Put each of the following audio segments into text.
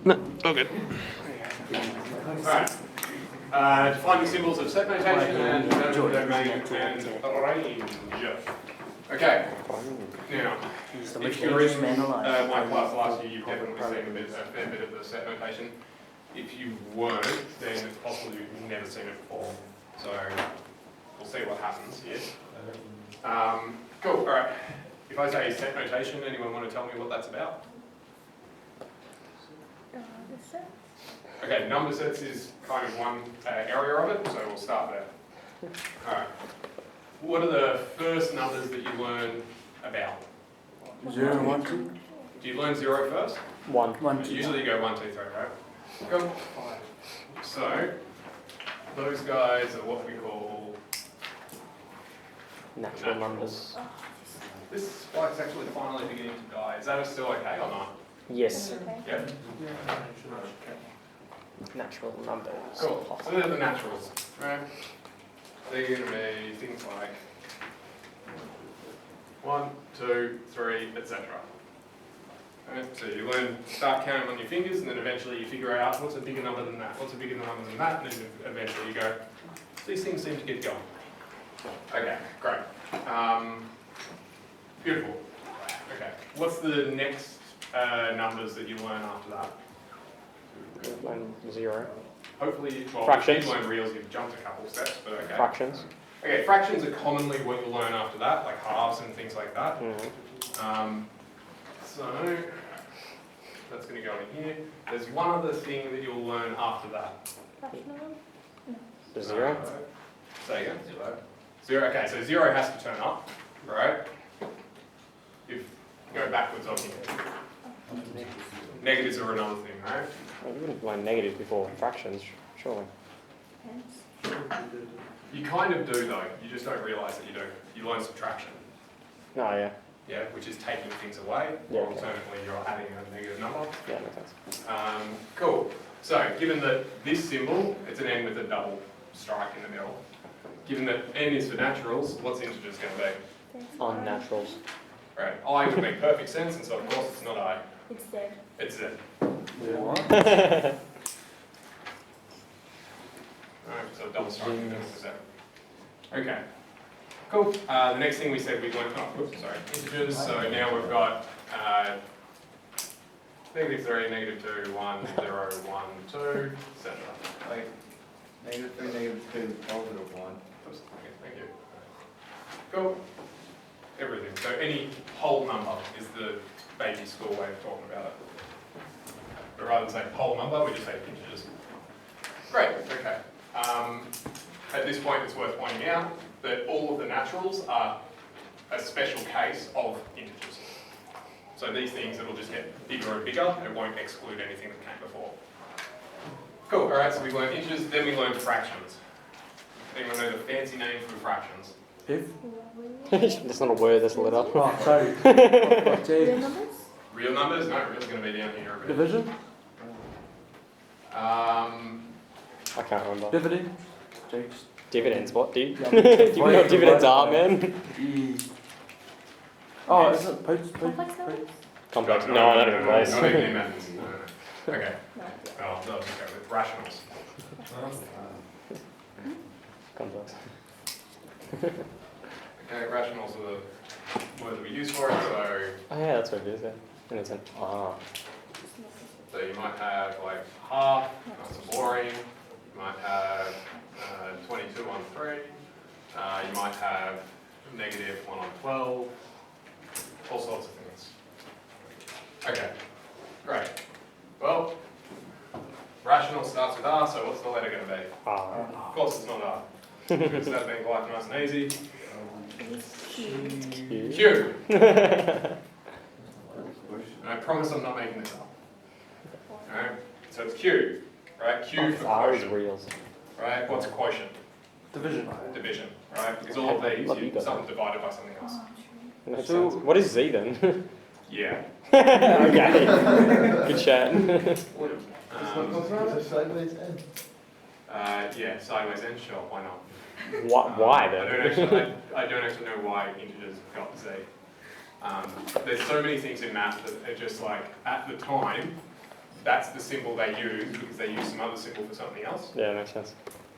No, all good. Alright. Defining symbols of set notation and domain and range. Okay. Now, if you were in my class last year, you've definitely seen a fair bit of the set notation. If you weren't, then it's possible you've never seen it before. So we'll see what happens here. Cool. All right. If I say set notation, anyone want to tell me what that's about? Okay, number sets is kind of one area of it, so we'll start there. All right. What are the first numbers that you learn about? 0, 1, 2. Do you learn 0 first? 1, 2. Usually you go 1, 2, 3, right? Cool. So those guys are what we call Natural numbers. This spike's actually finally beginning to die. Is that still okay or not? Yes. Yep. Natural numbers. Cool. So they're the naturals, right? They're going to be things like 1, 2, 3, etc. Right? So you start counting on your fingers, and then eventually you figure out what's a bigger number than that, what's a bigger number than that, and then eventually you go, these things seem to get going. Okay, great. Beautiful. Okay, what's the next numbers that you learn after that? 0. Hopefully, well, Fractions. if you learn reals, you've jumped a couple steps, but okay. Fractions. Okay, fractions are commonly what you learn after that, like halves and things like that. So that's going to go in here. There's one other thing that you'll learn after that. The 0. Say again. 0. Okay, so 0 has to turn up, right? If you go backwards on here. Negatives are another thing, right? Well, you wouldn't learn negatives before fractions, surely. You kind of do though, you just don't realise that you do. You learn subtraction. Oh, yeah. Yeah, which is taking things away, Yeah, or okay. alternatively you're adding a negative number. Yeah, makes sense. Cool. So, given that this symbol, it's an n with a double strike in the middle. Given that n is for naturals, what's integers going to be? Unnaturals. Right, I would make perfect sense, and so of course it's not I. It's Z. It's Z. What? Alright, so double strike in the middle is Z. Okay. Cool. The next thing we said we learned, integers. So now we've got -3, -2, 1, 0, 1, 2, etc. Like -3, -2, positive 1. Oops, okay, thank you. Cool. Everything. So any whole number is the baby school way of talking about it. But rather than say whole number, we just say integers. Great. Okay. At this point, it's worth pointing out that all of the naturals are a special case of integers. So these things, it'll just get bigger and bigger, it won't exclude anything that came before. Cool, all right, so we learned integers, then we learned fractions. Anyone know the fancy name for fractions? F? That's not a word, that's a letter. Oh, sorry. Real numbers? Real numbers? No, real's going to be down here a bit. Division? I can't remember. Dividend? Jakes. Dividends, what, dude? Yeah, Do you know what dividends are, man? E. Oh, is it post? Complex numbers? Complex. No, I don't even place. Not even in maths. No. Okay. Oh, no, let's go with rationals. Complex. Okay, rationals are the word that we use for it, so Oh yeah, that's what it is, yeah. And it's an so you might have like half, that's boring. You might have 22 on 3. You might have -1 on 12. All sorts of things. Okay, great. Well, rational starts with R, so what's the letter going to be? Of course it's not R. Instead of being life nice and easy. Q. And I promise I'm not making this up. Alright, so it's Q, right? Q for R is quotient, reals. right? What's a quotient? Division. Division, right? Because all of these, Love you guys. something divided by something else. Makes So- sense. What is Z then? Yeah. Okay. Good chat. Yeah, sideways and sure, why not? Why I then? I don't actually know why integers got Z. There's so many things in math that are just like, at the time, that's the symbol they use because they use some other symbol for something else. Yeah, makes sense.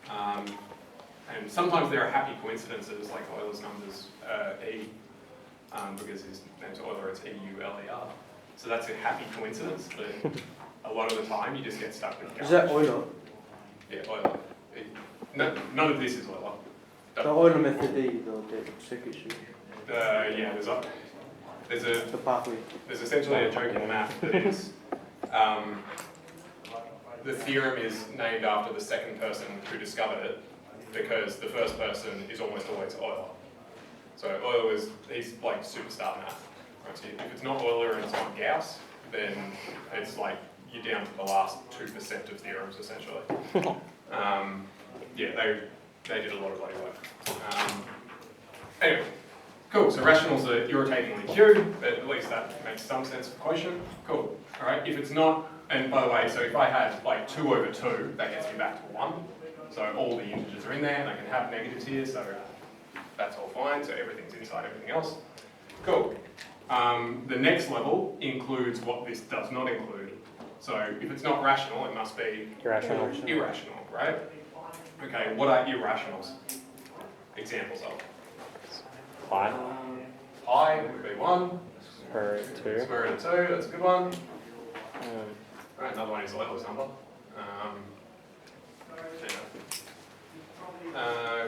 And sometimes there are happy coincidences, like Euler's numbers E, because his name's Euler, it's E-U-L-E-R. So that's a happy coincidence, but a lot of the time you just get stuck with Is that Euler? Yeah, Euler. No, none of this is Euler. The Euler method, the circuitry, Yeah, the pathway. there's essentially a joke in math that is, the theorem is named after the second person who discovered it because the first person is almost always Euler. So Euler he's like superstar math. Right? So if it's not Euler and it's not Gauss, then it's like you're down to the last 2% of theorems essentially. Yeah, they did a lot of bloody work. Anyway, cool. So rationals are irritatingly Q, but at least that makes some sense of quotient. Cool. All right. If it's not, and by the way, so if I had like 2 over 2, that gets me back to 1. So all the integers are in there, and I can have negatives here, so that's all fine. So everything's inside everything else. Cool. The next level includes what this does not include. So if it's not rational, it must be Irrational. irrational, right? Okay, what are irrationals? Examples of? Pi. Pi would be 1. Per 2. Square root of 2, that's a good one. Um, Right, another one is Euler's number.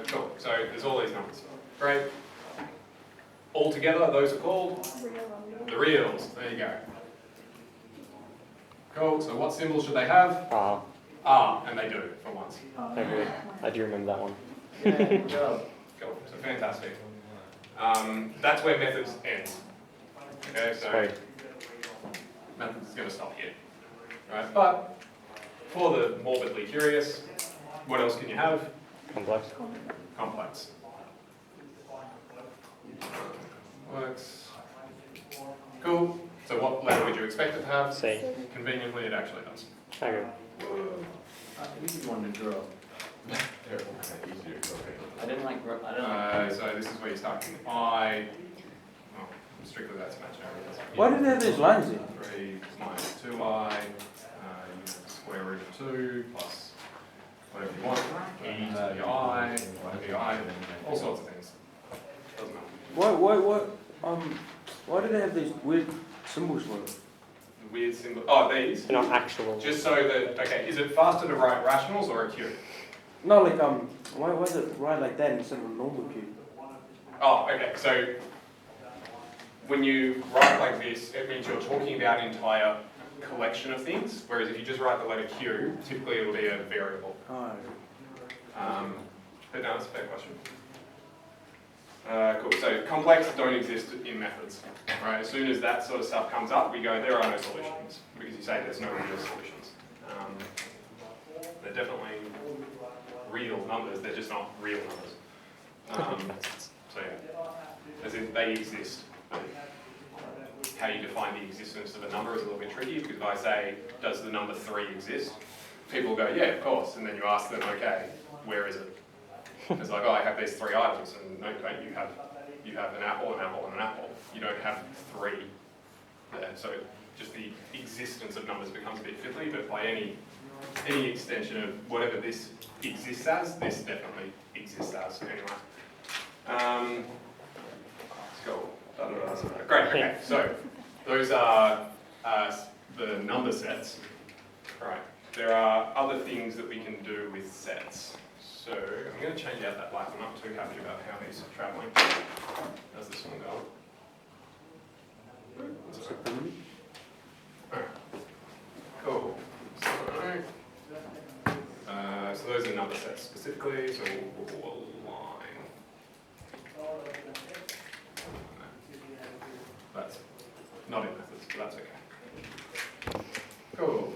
Cool, so there's all these numbers. Great. All together, those are called the reals. There you go. Cool, so what symbol should they have? Ah, R, and they do, for once. okay. I do remember that one. Good job. Cool, so fantastic. That's where methods ends. Okay, so Sweet. methods is going to stop here. Right, but for the morbidly curious, what else can you have? Complex. Complex. Works. Cool. So what letter would you expect it to have? C. Conveniently, it actually does. Okay. Easy one to draw. I didn't like. So this is where you start with I. Oh, strictly that's imaginary. Why do they have these lines in? 3 minus 2i, square root of 2 plus whatever you want, e to the I, whatever the I, all sorts of things. Doesn't matter. Why do they have these weird symbols for it? The weird symbol. Oh, these. They're not actual. Just so that, okay, is it faster to write rationals or a Q? No, like why is it right like that instead of a normal cube? Oh, okay, so when you write like this, it means you're talking about an entire collection of things, whereas if you just write the letter Q, typically it'll be a variable. Oh. But no, that's a fair question. Cool, so complex don't exist in methods, right? As soon as that sort of stuff comes up, we go, there are no solutions, because you say there's no real solutions. They're definitely real numbers, they're just not real numbers. So yeah, as in they exist. How you define the existence of a number is a little bit tricky, because if I say, does the number 3 exist? People go, yeah, of course, and then you ask them, okay, where is it? It's like, oh, I have these 3 items, and no, you don't. You have an apple, an apple, and an apple. You don't have 3 there. So just the existence of numbers becomes a bit fiddly, but by any extension of whatever this exists as, this definitely exists as. Anyway. Let's go. Great, okay, so those are the number sets. Right. There are other things that we can do with sets. So I'm going to change out that black. I'm not too happy about how these are travelling. How's this one going? Alright. Cool. So those are number sets specifically. So we'll line. That's not in methods, but that's okay. Cool.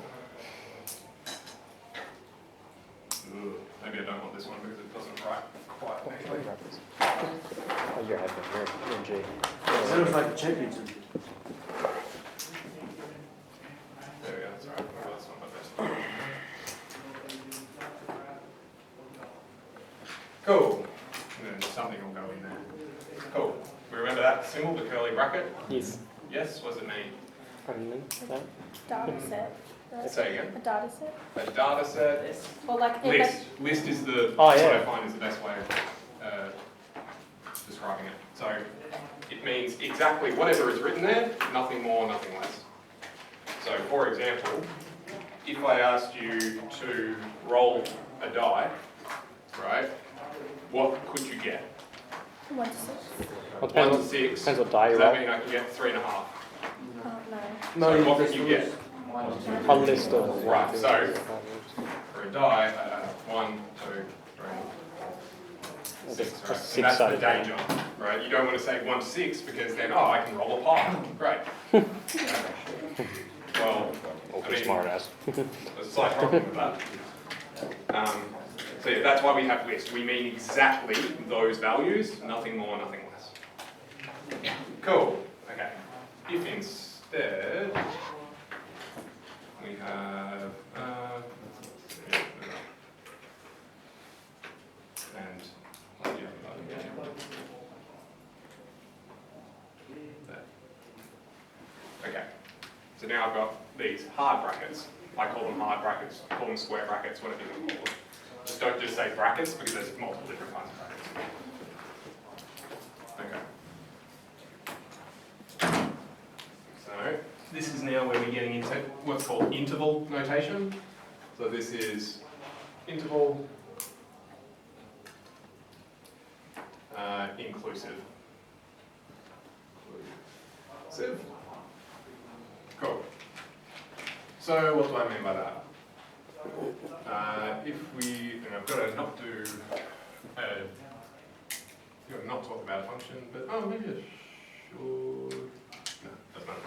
Ooh, maybe I don't want this one because it doesn't write quite neatly. Oh, you're having you're in G. It sounds like a championship. There we go, that's alright. Well, that's not my best. Cool. And then something will go in there. Cool. We remember that symbol, the curly bracket? Yes. Yes? What does it mean? And then that. Data set. Say again. A data set? A data set. Or like List. List is the Oh, what yeah. I find is the best way of describing it. So it means exactly whatever is written there, nothing more, nothing less. So for example, if I asked you to roll a die, right, what could you get? 1 to 6. Well, 1 to depends 6. Depends what die Does you that roll. mean I can get 3.5? Oh, no. No, So what just can you get? A list of Right, one, two, so- three, four, For a die, 1, 2, 3, five, 6, six. right? A And that's the six-sided die. danger, right? You don't want to say 1 to 6 because then, oh, I can roll a pie. Great. Well, Oh, I mean- smart ass. there's a slight problem with that. So yeah, that's why we have lists. We mean exactly those values, nothing more, nothing less. Cool. Okay. If instead we have and okay. So now I've got these hard brackets. I call them hard brackets, call them square brackets, whatever you want to call them. Just don't just say brackets because there's multiple different kinds of brackets. Okay. So this is now where we're getting into what's called interval notation. So this is interval inclusive. Inclusive. Cool. So what do I mean by that? If we, and I've got to not do, got to not talk about a function, but oh, maybe I should. No, doesn't matter.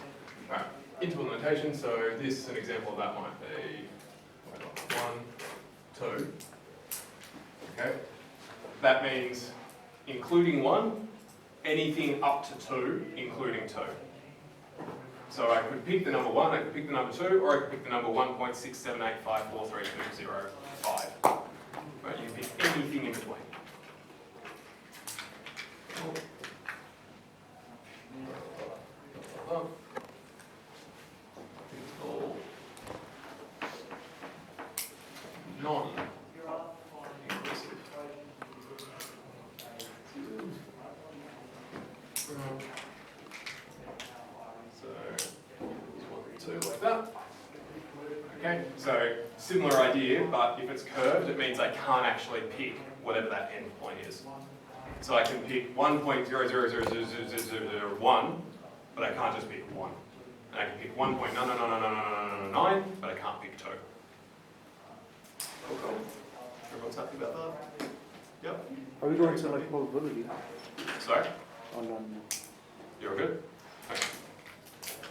All right, interval notation. So this, an example of that might be 1, 2. Okay, that means including 1, anything up to 2, including 2. So I could pick the number 1, I could pick the number 2, or I could pick the number 1.678543205. Right, you can pick anything in between. Non-inclusive. So, 1, 2 like that. Okay, so similar idea, but if it's curved, it means I can't actually pick whatever that endpoint is. So I can pick 1.000000001, but I can't just pick 1. And I can pick 1.9999999, but I can't pick 2. Cool. Everyone's happy about that? Yep. Are we going to like probability? Sorry? Oh no. You're good? Okay.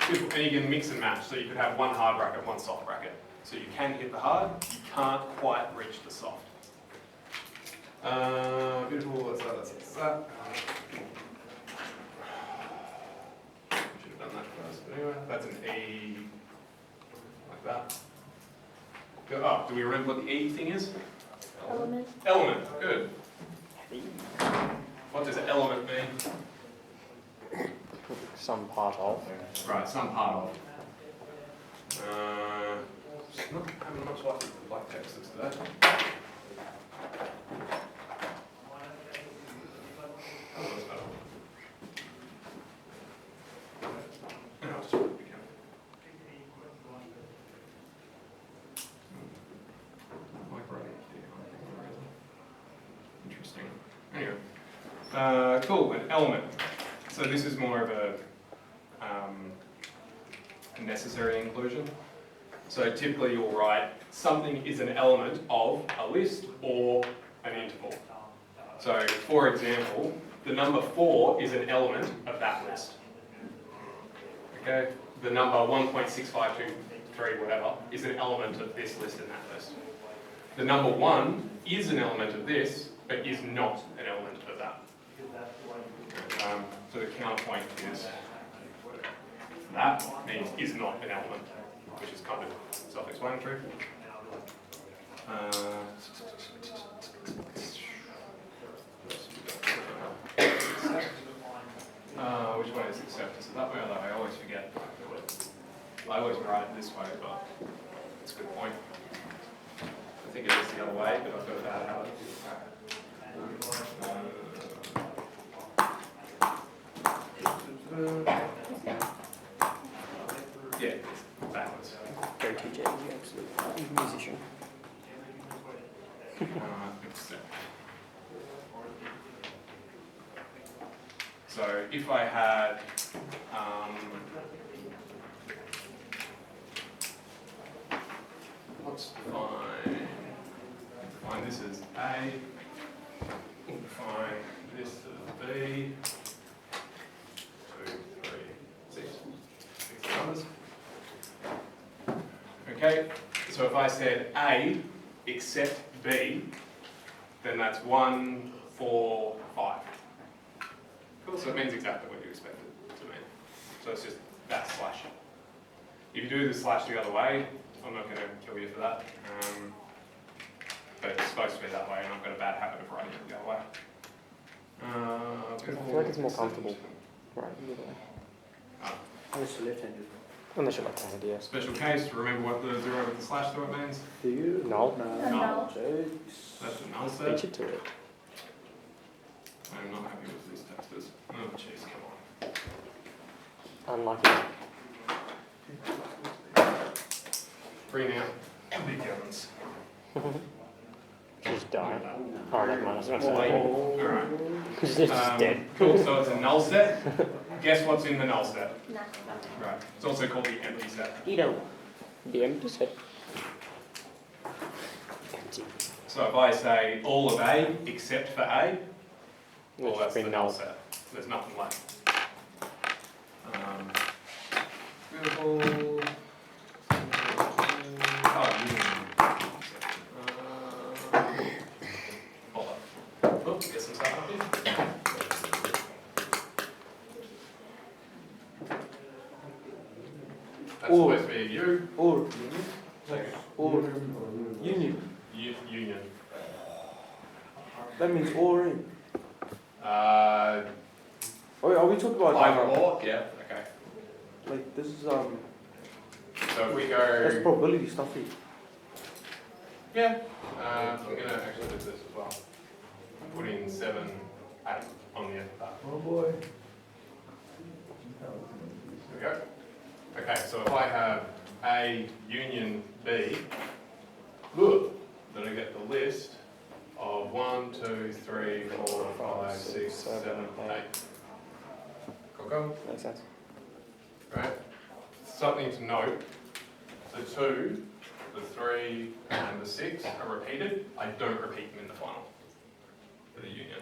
Beautiful. And you can mix and match, so you could have one hard bracket, one soft bracket. So you can hit the hard, you can't quite reach the soft. Beautiful, that's that. Should have done that first, but anyway, that's an E, like that. Oh, do we remember what the E thing is? Element. Element, good. What does element mean? Some part of. Right, some part of. Not having much luck with the black texts today. Oh, that's better. No, it's just what we can. Like right here. Interesting. Anyway, cool. An element. So this is more of a necessary inclusion. So typically you'll write something is an element of a list or an interval. So for example, the number 4 is an element of that list. Okay, the number 1.6523 whatever is an element of this list and that list. The number 1 is an element of this, but is not an element of that. So the counterpoint is that means is not an element, which is kind of self-explanatory. Which way is accept? Is it that way or that way? I always forget. I always write it this way, but the other way, but I've got a bad habit. Yeah, it's backwards. Go to Jay, you absolute musician. Accept. So if I had let's define this as A, we'll define this as B, 2, 3, 6, 6 numbers. Okay, so if I said A except B, then that's 1, 4, 5. Cool, so it means exactly what you expect it to mean. So it's just that slash. If you do the slash the other way, I'm not going to kill you for that. But it's supposed to be that way, and I've got a bad habit of writing it the other way. I feel like it's more comfortable. Right, the other way. Unless you're left-handed. Unless you're left-handed, yes. Special case, remember what the 0 with the slash through it means? Do you? No. No. Jokes. That's a null Beat set. you to it. I'm not happy with these textures. Oh jeez, come on. Unlucky. Bring out big guns. Just die. Oh, never mind, I was going to say. Alright. It's just dead. Cool, so it's a null set. Guess what's in the null set? No. Right. It's also called the empty set. You know. The empty set. Empty. So if I say all of A except for A, well, Which that's the been null null. set. There's nothing left. Beautiful. Hold up. Oops, get some stuff up here. That's Or- supposed to be a U. Or union. Union. That means or in. Uh, Oh, are we talking about like or? Yeah, okay. like this is So if we that's go, probability stuff here. yeah, I'm going to actually do this as well. Put in 7, 8 on the end of that. Oh boy. There we go. Okay, so if I have A union B, then I get the list of 1, 2, 3, 4, 5, 6, 7, 8. Cool. Makes sense. Right? Something to note, the 2, the 3, and the 6 are repeated. I don't repeat them in the final for the union.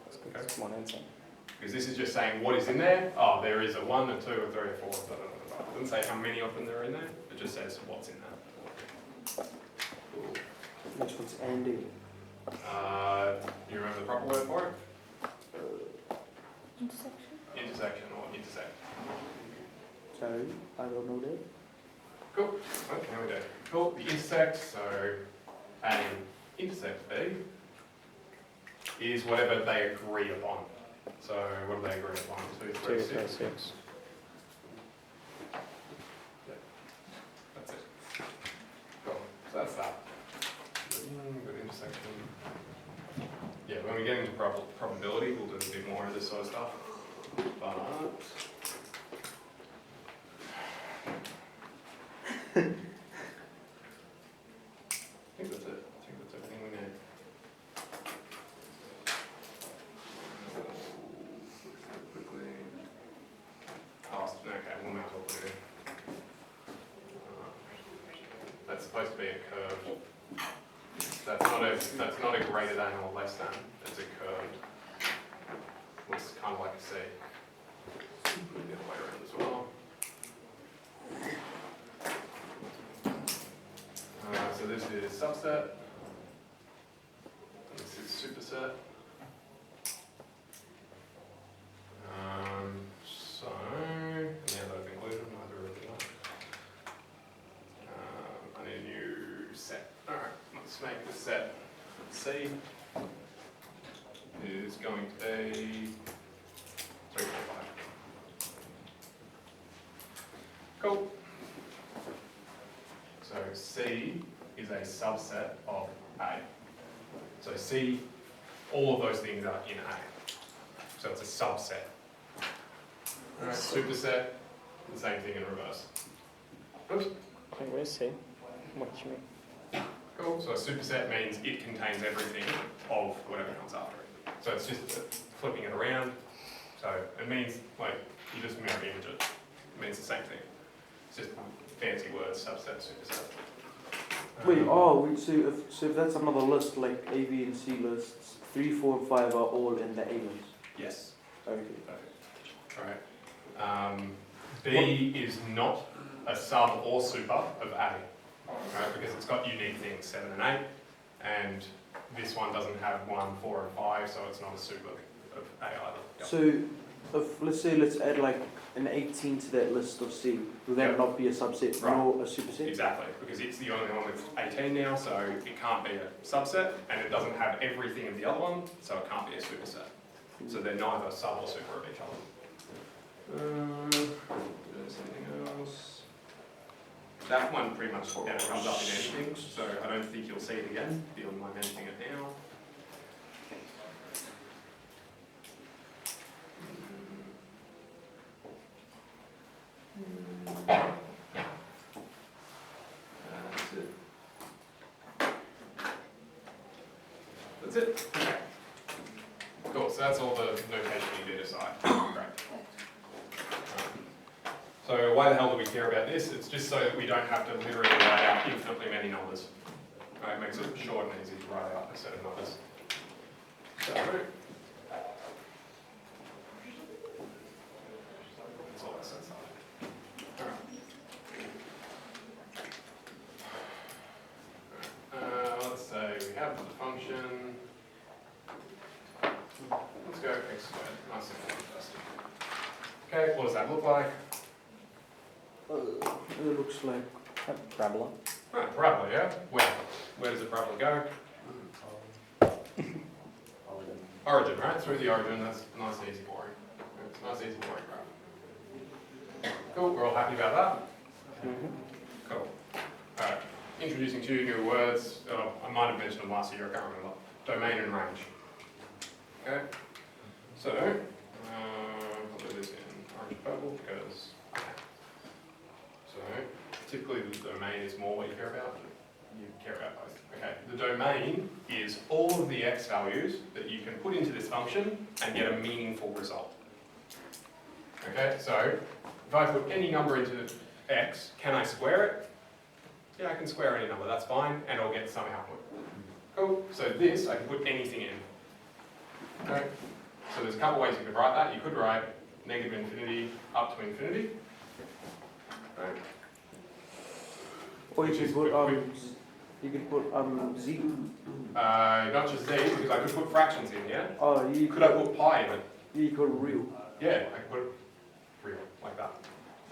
That's good. That's one answer. Because this is just saying what is in there. Oh, there is a 1, a 2, a 3, a 4, blah, blah, blah, blah. It doesn't say how many of them there are in there. It just says what's in there. Cool. Next one's Andy. You remember the proper word for it? Intersection. Intersection or intersect. Sorry, I don't know that. Cool. Okay, now we do. Cool. The intersect, so A intersect B is whatever they agree upon. So what do they agree upon? 2, 3, 2, 6. 3, 6. That's it. Cool. So that's that. Good intersection. Yeah, when we get into probability, we'll do a bit more of this sort of stuff. But I think that's it. I think that's everything we need. Quickly. Oh, okay, we'll make it all clear. That's supposed to be a curve. That's not a greater than or less than. It's a curved. Looks kind of like a C. Move the other way around as well. So this is subset. And this is superset. So yeah, those included. Neither of them. I need a new set. All right, let's make the set C is going to be 3, 4, 5. Cool. So C is a subset of A. So C, all of those things are in A. So it's a subset. Alright, superset, the same thing in reverse. Oops. Okay, where's C? What do you mean? Cool. So a superset means it contains everything of whatever comes after it. So it's just flipping it around. So it means, like, you just mirror image it. It means the same thing. It's just fancy words, subset, superset. Wait, so if that's another list, like A, B, and C lists, 3, 4, and 5 are all in the A list. Yes. Okay. Alright. B is not a sub or super of A, right? Because it's got unique things, 7 and 8, and this one doesn't have 1, 4, and 5, so it's not a super of A either. Yep. So, if let's add like an 18 to that list of C, will that Yep. not be a subset Right. nor a superset? Exactly, because it's the only one with 18 now, so it can't be a subset, and it doesn't have everything of the other one, so it can't be a superset. So they're neither sub or super of each other. There's anything else? That one pretty much never comes up in anything, so I don't think you'll see it again beyond my mentioning it now. That's it. That's it. Okay. Cool, so that's all the notation you did aside. Great. So why the hell do we care about this? It's just so that we don't have to literally write out infinitely many numbers. Right, it makes it short and easy to write out a set of numbers. So, that's all that sets up. Alright. Let's say we have the function. Let's go x squared. Nice and easy first. Okay, what does that look like? It looks like A parabola. Right, parabola, yeah? Where does the parabola go? Origin, right? Through the origin, that's nice, easy, boring. It's nice, easy, boring graph. Cool, we're all happy about that? Cool. Alright, introducing two new words. I might have mentioned them last year, I can't remember. Domain and range. Okay? So, I'll do this in orange purple because so typically the domain is more what you care about. You care about both. Okay, the domain is all of the x values that you can put into this function and get a meaningful result. Okay, so if I put any number into x, can I square it? Yeah, I can square any number, that's fine, and I'll get some output. Cool, so this, I can put anything in. Okay, so there's a couple ways you could write that. You could write negative infinity up to infinity. Right. or you Which could is put quick. Z. Not just z, because I could put fractions in, yeah? Oh, you Could I put pi in it? you could real. Yeah, I could put real, like that.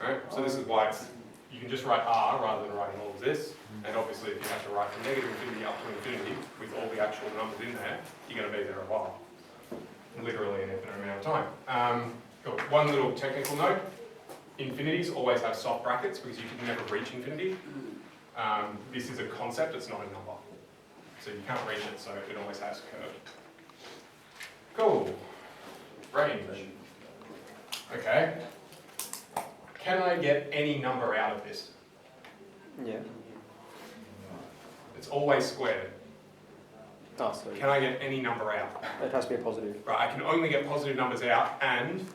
Right? So this is why it's, you can just write r rather than writing all of this. And obviously if you have to write from negative infinity up to infinity with all the actual numbers in there, you're going to be there a while. Literally an infinite amount of time. Cool. One little technical note. Infinities always have soft brackets because you can never reach infinity. This is a concept, it's not a number. So you can't reach it, so it always has curve. Cool. Range. Okay. Can I get any number out of this? Yeah. It's always squared. Oh, so Can I get any number out? it has to be a positive. Right, I can only get positive numbers out and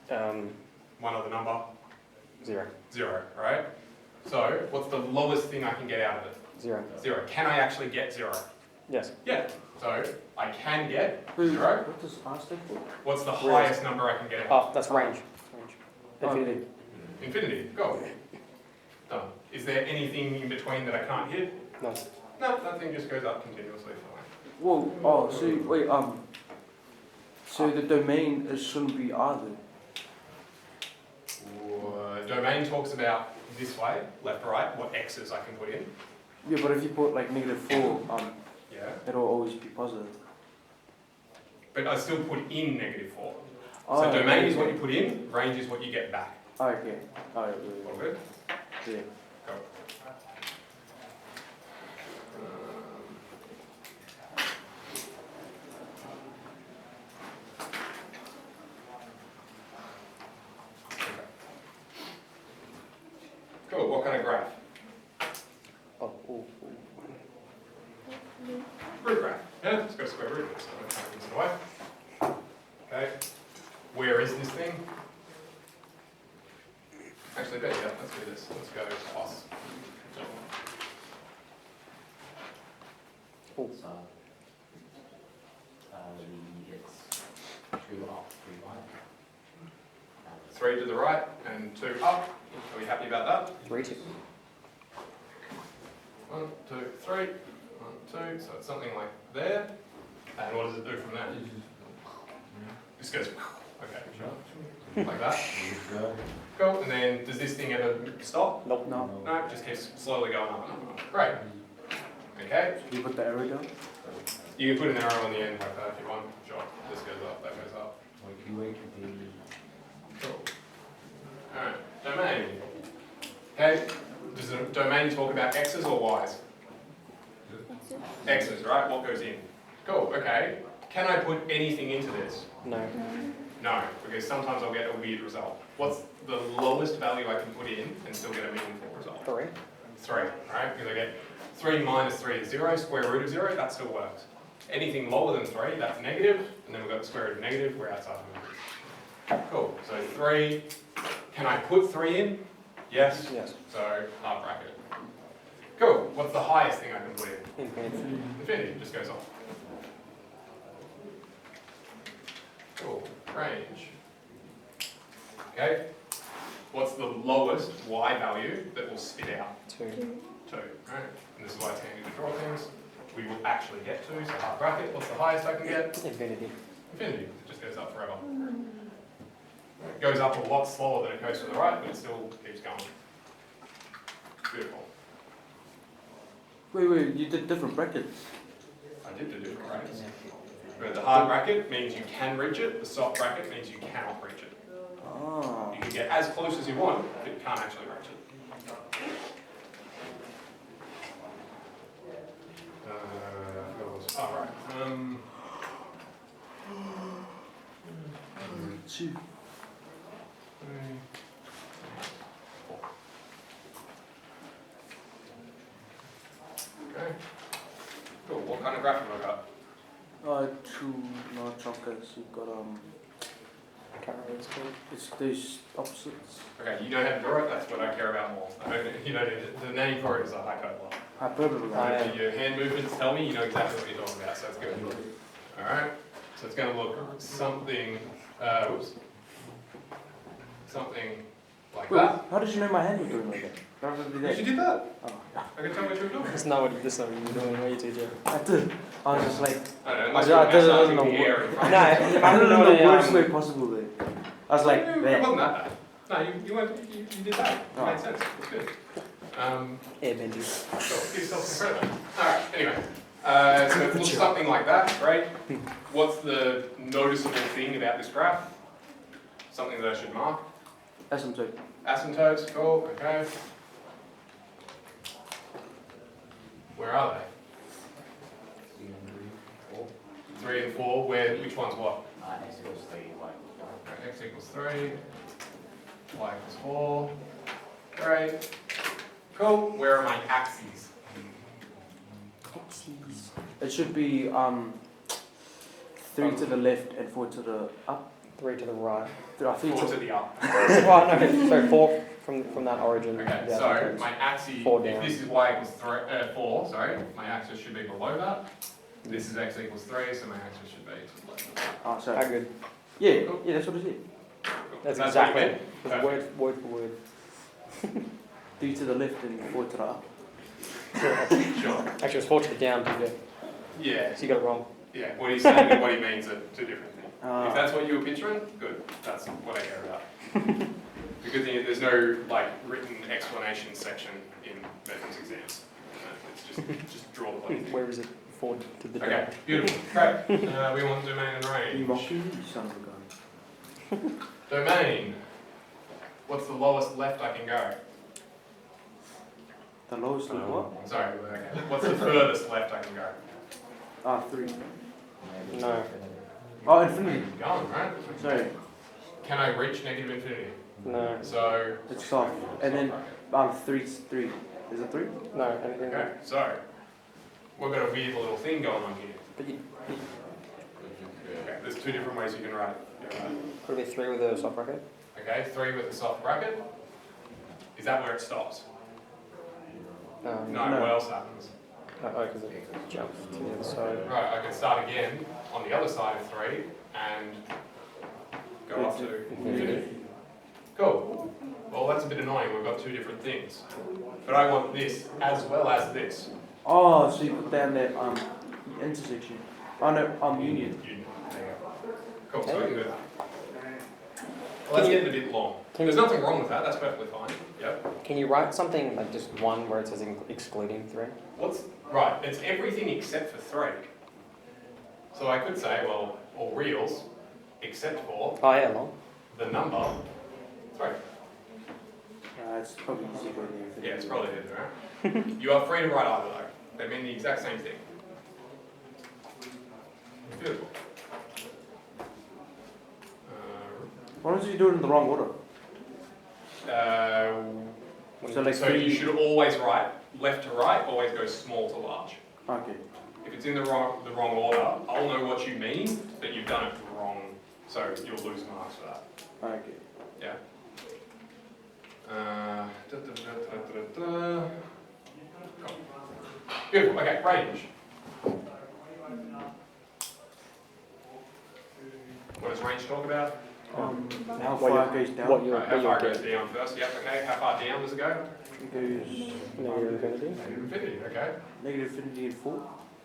Um, one other number, 0. 0, right? So what's the lowest thing I can get out of it? 0. 0. Can I actually get 0? Yes. Yeah. So I can get Wait, 0. what does R stand for? What's the Where is highest number I can get out? Oh, that's range. Range. Infinity. Infinity. Go. Done. Is there anything in between that I can't hit? No. No, nothing just goes up continuously. Fine. Whoa. Oh, so wait. So the domain shouldn't be R then. Domain talks about this way, left, right, what x's I can put in. Yeah, but if you put like -4, Yeah. it'll always be positive. But I still put in -4. Oh, So domain is okay. what you put in, range is what you get back. Oh, okay. Oh, All good? yeah. Go. what kind of graph? Oh, ooh, Root graph. Yeah, it's got a square root. So I'm taking this away. Okay. Where is this thing? Actually, better yet, let's do this. Let's go plus. ooh. So, it's 2 up, 3 right. 3 to the right and 2 up. Are we happy about that? 3, 2. 1, 2, 3. 1, 2. So it's something like there. And what does it do from there? This goes, okay, like that. Cool. And then does this thing ever stop? Nope. No. No, it just keeps slowly going up and up and up. Great. Okay. You put the arrow down? You can put an arrow on the end like that if you want. Sure. This goes up, that goes up. Cool. Alright, domain. Okay, does the domain talk about x's or y's? X's, right? What goes in? Cool, okay. Can I put anything into this? No. No, because sometimes I'll get a weird result. What's the lowest value I can put in and still get a meaningful result? 3. 3, right? Because I get 3 minus 3 is 0, square root of 0, that still works. Anything lower than 3, that's negative, and then we've got the square root of negative, we're outside of it. Cool, so 3, can I put 3 in? Yes. Yes. So, half bracket. Cool, what's the highest thing I can put in? Infinity. Infinity, just goes off. Cool, range. Okay, what's the lowest y value that will spit out? 2. 2, right? And this is why it's handy to draw things. We will actually get 2, so half bracket. What's the highest I can get? Infinity. Infinity, it just goes up forever. It goes up a lot slower than it goes to the right, but it still keeps going. Beautiful. Wait, you did different brackets. I did do different brackets. But the hard bracket means you can reach it, the soft bracket means you cannot reach it. Ah. You can get as close as you want, but you can't actually reach it. Alright. 2. Okay. Cool. What kind of graph have I got? 2 no chonkers. You've got I can't remember what it's called. it's those opposites. Okay, you know how to draw it. That's what I care about more. You know, the name for it is a hyperbola. Hyperbola. Your hand movements tell me you know exactly what you're talking about, so it's good. All right. So it's going to look something. Whoops. Something like Wait, that. how did you know my hand was doing like that? How did I do You that? did that. Oh, I can tell what you were doing. That's not what you were doing, were you, TJ? I did. I was just like, I don't know. Unless I you're didn't massaging know the what- air in front No, of I you. I don't know know the worst the, way possible there. I was like, It there. wasn't that bad. No, you did that. It Oh. made sense. It's good. Airbending. Sure, give yourself some credit. Alright, anyway. So it looks something like that, right? What's the noticeable thing about this graph? Something that I should mark? Asymptote. Asymptotes, cool, okay. Where are they? 3 and 4, where, which one's what? X equals 3, y Okay, x equals 3, y equals 4. Great. Cool, where are my axes? It should be 3 to the left and 4 to the up. 3 to the right. 3 4 to to the up. Well, no, sorry, 4 from that origin. Okay, yeah, so okay. my axis, 4 if down. this is y equals 4, sorry, my axis should be below that. This is x equals 3, so my axis should be to the left. Oh, How sorry. good. Yeah, that's what it is. That's what exactly you it. meant? It's word for word. 3 to the left and 4 to the up. Sure. Actually, it's 4 to the down, TJ. Yeah, So you got it wrong. yeah, what he's saying and what he means are two different things. If Ah. that's what you were picturing, good, that's what I care about. The good thing is there's no like written explanation section in veterans exams. It's just draw the bloody thing. Where is it? 4 to the down. Okay, beautiful, great. We want domain and You range. rocky, you son of a gun. Domain. What's the lowest left I can go? The lowest of what? Sorry, okay. What's the furthest left I can go? 3. No. Oh, infinity. Going, right? Sorry, Can I reach negative infinity? No. So, it's soft. And then Three. Is it three? No, anything. Okay, so we've got a weird little thing going on here. But you Okay, there's two different ways you can write it. Yeah, right. could it be 3 with a soft bracket. Okay, 3 with a soft bracket. Is that where it stops? No, No. what else happens? Oh, because it jumps to the other side. Right, I can start again on the other side of 3 and go up to infinity. Cool. Well, that's a bit annoying. We've got two different things. But I want this as well as this. Oh, so you put down that intersection. Oh no, union. Union. There you go. Cool, so we can do that. Well, that's getting a bit long. There's nothing wrong with that. That's perfectly fine. Yep. Can you write something like just 1 where it says excluding 3? Right, it's everything except for 3. So I could say, well, all reals except for Oh yeah, long. the number 3. It's probably easier going there. Yeah, it's probably there, right? You are free to write either though. They mean the exact same thing. Beautiful. Why don't you do it in the wrong order? So like you should always write left to right, always go small to large. Okay. If it's in the wrong order, I'll know what you mean, but you've done it wrong, so you'll lose marks for that. Okay. Yeah. Cool. Beautiful. Okay, range. What does range talk about? How What far you- it goes down? what you- Right, how far it goes down first? Yep. Okay. How far down does it go? It goes Negative infinity. Infinity. Okay. negative infinity and 4.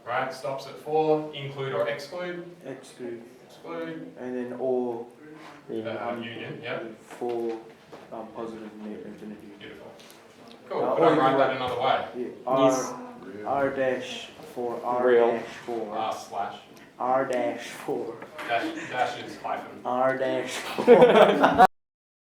Right. Stops at 4. Include or exclude? Exclude. Exclude. And then or Union. Yep. 4 positive infinity. Beautiful. Cool. Or Could I you write can that write- another way? Yeah. Yes. R dash 4. R Real. dash 4. Slash. R dash 4. Dash is hyphen. R dash 4.